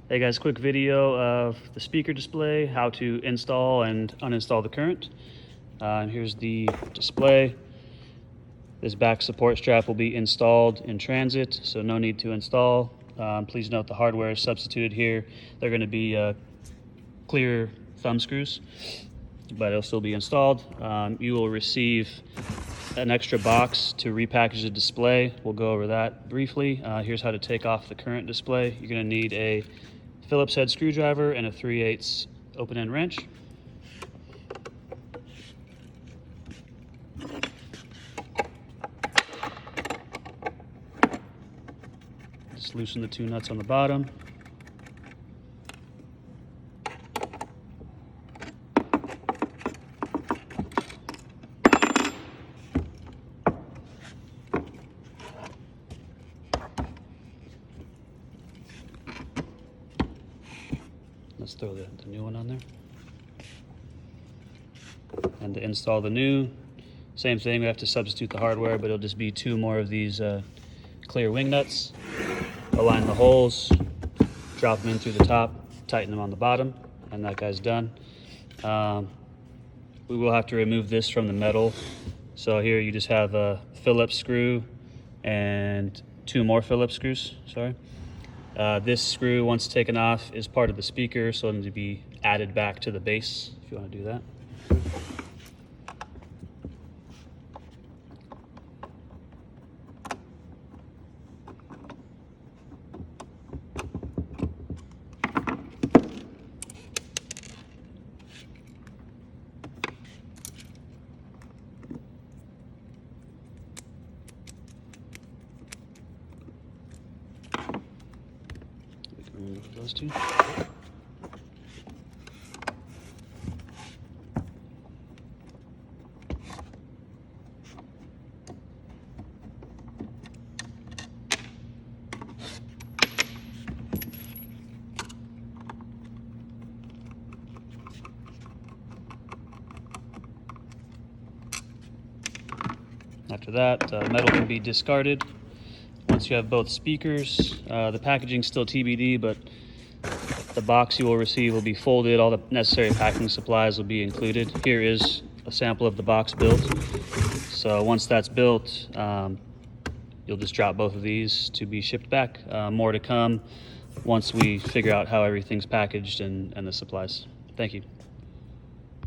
Hey guys, quick video of the speaker display, how to install and uninstall the current. Here's the display. This back support strap will be installed in transit, so no need to install. Please note the hardware is substituted here. They're going to be clear thumb screws, but it'll still be installed. You will receive an extra box to repackage the display. We'll go over that briefly. Here's how to take off the current display. You're going to need a Phillips head screwdriver and a 3/8 open-end wrench. Just loosen the two nuts on the bottom. Let's throw the new one on there. And to install the new, same thing, we have to substitute the hardware, but it'll just be two more of these clear wing nuts. Align the holes, drop them in through the top, tighten them on the bottom, and that guy's done. We will have to remove this from the metal. So here you just have a Phillips screw and two more Phillips screws, sorry. This screw, once taken off, is part of the speaker, so it'll need to be added back to the base if you want to do that. Remove those two. After that, metal can be discarded. Once you have both speakers, the packaging's still TBD, but the box you will receive will be folded. All the necessary packing supplies will be included. Here is a sample of the box built. So once that's built, you'll just drop both of these to be shipped back. More to come once we figure out how everything's packaged and the supplies. Thank you.